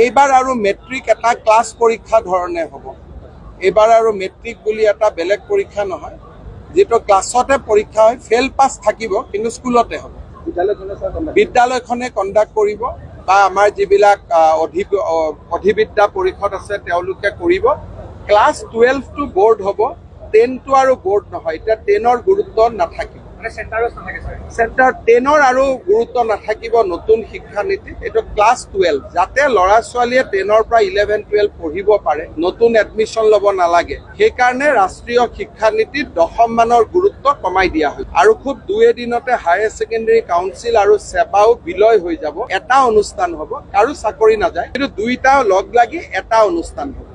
এইবাৰ আৰু মেট্ৰিক এটা ক্লাছ পৰীক্ষা ধৰণে হ'ব। এইবাৰ আৰু মেট্ৰিক বুলি এটা বেলেগ পৰীক্ষা নহয়, যেটো ক্লাছতে পৰীক্ষা হয়, ফেল পাছ থাকিব কিন্তু স্কুলতে হ'ব। বিদ্যালয়খনে কণ্ডাক্ট কৰিব বা আমাৰ যিবিলাক অধিবিদ্যা পৰিষদ আছে তেওঁলোকে কৰিব। ক্লাছ 12 টো বোৰ্ড হ'ব, 10 টো আৰু বোৰ্ড নহয়। এতিয়া 10ৰ গুৰুত্ব নাথাকিব। চেণ্টাৰ 10ৰ আৰু গুৰুত্ব নাথাকিব নতুন শিক্ষা নীতিত। এইটো ক্লাছ 12 যাতে ল'ৰা ছোৱালীয়ে 10ৰ পৰা 11-12 পঢ়িব পাৰে, নতুন এডমিশ্যন ল'ব নালাগে। সেইকাৰণে ৰাষ্ট্ৰীয় শিক্ষা নীতিত 10ম মানৰ গুৰুত্ব কমাই দিয়া হৈছে। আৰু খুব 2 দিনতে হায়াৰ ছেকেণ্ডেৰী কাউন্সিল আৰু চেবাও বিলয় হৈ যাব। এটা অনুষ্ঠান হ'ব, কাৰো চাকৰি নাযায়, কিন্তু দুইটা লগ লাগি এটা অনুষ্ঠান হ'ব।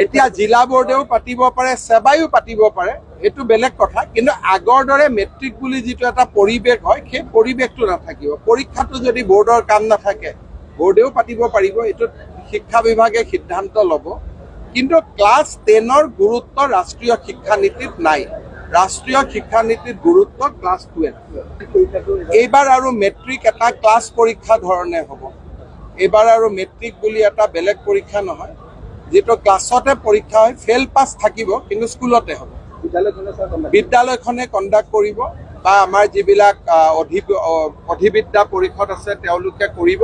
এতিয়া জিলা বোৰ্ডেও পাতিব পাৰে, চেবাইও পাতিব পাৰে, এইটো বেলেগ কথা। কিন্তু আগৰ দৰে মেট্ৰিক বুলি যিটো এটা পৰিৱেশ হয়, সেই পৰিৱেশটো নাথাকিব। পৰীক্ষাটো যদি বোৰ্ডৰ কাম নাথাকে, বোৰ্ডেও পাতিব পাৰিব, এইটো শিক্ষা বিভাগে সিদ্ধান্ত ল'ব। কিন্তু ক্লাছ 10ৰ গুৰুত্ব ৰাষ্ট্ৰীয় শিক্ষা নীতিত নাই। ৰাষ্ট্ৰীয় শিক্ষা নীতিত গুৰুত্ব ক্লাছ 12। এইবাৰ আৰু মেট্ৰিক এটা ক্লাছ পৰীক্ষা ধৰণে হ'ব। এইবাৰ আৰু মেট্ৰিক বুলি এটা বেলেগ পৰীক্ষা নহয়, যেটো ক্লাছতে পৰীক্ষা হয়, ফেল পাছ থাকিব কিন্তু স্কুলতে হ'ব। বিদ্যালয়খনে কণ্ডাক্ট কৰিব বা আমাৰ যিবিলাক অধিবিদ্যা পৰিষদ আছে তেওঁলোকে কৰিব।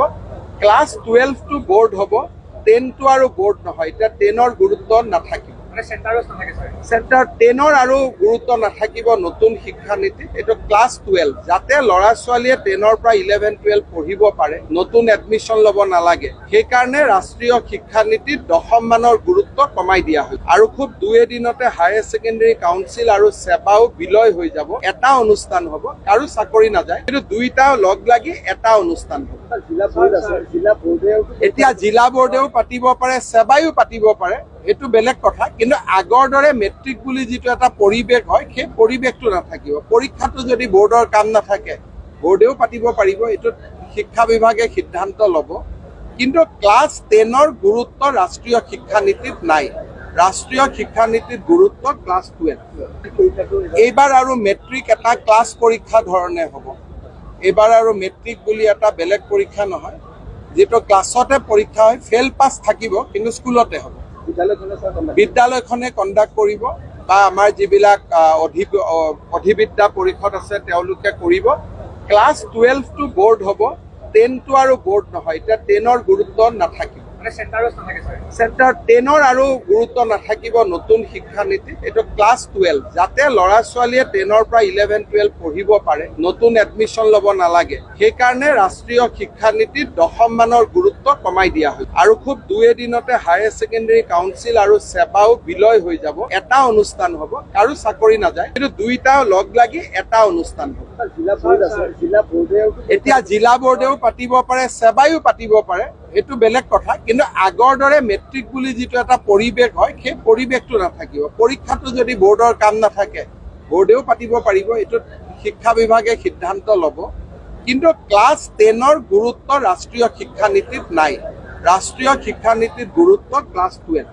ক্লাছ 12 টো বোৰ্ড হ'ব, 10 টো আৰু বোৰ্ড নহয়। এতিয়া 10ৰ গুৰুত্ব নাথাকিব। চেণ্টাৰ 10ৰ আৰু গুৰুত্ব নাথাকিব নতুন শিক্ষা নীতিত। এইটো ক্লাছ 12 যাতে ল'ৰা ছোৱালীয়ে 10ৰ পৰা 11-12 পঢ়িব পাৰে, নতুন এডমিশ্যন ল'ব নালাগে। সেইকাৰণে ৰাষ্ট্ৰীয় শিক্ষা নীতিত 10ম মানৰ গুৰুত্ব কমাই দিয়া হৈছে। আৰু খুব 2 দিনতে হায়াৰ ছেকেণ্ডেৰী কাউন্সিল আৰু চেবাও বিলয় হৈ যাব। এটা অনুষ্ঠান হ'ব, কাৰো চাকৰি নাযায়, কিন্তু দুইটা লগ লাগি এটা অনুষ্ঠান হ'ব। এতিয়া জিলা বোৰ্ডেও পাতিব পাৰে, চেবাইও পাতিব পাৰে, এইটো বেলেগ কথা। কিন্তু আগৰ দৰে মেট্ৰিক বুলি যিটো এটা পৰিৱেশ হয়, সেই পৰিৱেশটো নাথাকিব। পৰীক্ষাটো যদি বোৰ্ডৰ কাম নাথাকে, বোৰ্ডেও পাতিব পাৰিব, এইটো শিক্ষা বিভাগে সিদ্ধান্ত ল'ব। কিন্তু ক্লাছ 10ৰ গুৰুত্ব ৰাষ্ট্ৰীয় শিক্ষা নীতিত নাই। ৰাষ্ট্ৰীয় শিক্ষা নীতিত গুৰুত্ব ক্লাছ 12। এইবাৰ আৰু মেট্ৰিক এটা ক্লাছ পৰীক্ষা ধৰণে হ'ব। এইবাৰ আৰু মেট্ৰিক বুলি এটা বেলেগ পৰীক্ষা নহয়, যেটো ক্লাছতে পৰীক্ষা হয়, ফেল পাছ থাকিব কিন্তু স্কুলতে হ'ব। বিদ্যালয়খনে কণ্ডাক্ট কৰিব বা আমাৰ যিবিলাক অধিবিদ্যা পৰিষদ আছে তেওঁলোকে কৰিব। ক্লাছ 12 টো বোৰ্ড হ'ব, 10 টো আৰু বোৰ্ড নহয়। এতিয়া 10ৰ গুৰুত্ব নাথাকিব। চেণ্টাৰ 10ৰ আৰু গুৰুত্ব নাথাকিব নতুন শিক্ষা নীতিত। এইটো ক্লাছ 12 যাতে ল'ৰা ছোৱালীয়ে 10ৰ পৰা 11-12 পঢ়িব পাৰে, নতুন এডমিশ্যন ল'ব নালাগে। সেইকাৰণে ৰাষ্ট্ৰীয় শিক্ষা নীতিত 10ম মানৰ গুৰুত্ব কমাই দিয়া হৈছে। আৰু খুব 2 দিনতে হায়াৰ ছেকেণ্ডেৰী কাউন্সিল আৰু চেবাও বিলয় হৈ যাব। এটা অনুষ্ঠান হ'ব, কাৰো চাকৰি নাযায়, কিন্তু দুইটা লগ লাগি এটা অনুষ্ঠান হ'ব। এতিয়া জিলা বোৰ্ডেও পাতিব পাৰে, চেবাইও পাতিব পাৰে, এইটো বেলেগ কথা। কিন্তু আগৰ দৰে মেট্ৰিক বুলি যিটো এটা পৰিৱেশ হয়, সেই পৰিৱেশটো নাথাকিব। পৰীক্ষাটো যদি বোৰ্ডৰ কাম নাথাকে, বোৰ্ডেও পাতিব পাৰিব, এইটো শিক্ষা বিভাগে সিদ্ধান্ত ল'ব। কিন্তু ক্লাছ 10ৰ গুৰুত্ব ৰাষ্ট্ৰীয় শিক্ষা নীতিত নাই। ৰাষ্ট্ৰীয় শিক্ষা নীতিত গুৰুত্ব ক্লাছ 12।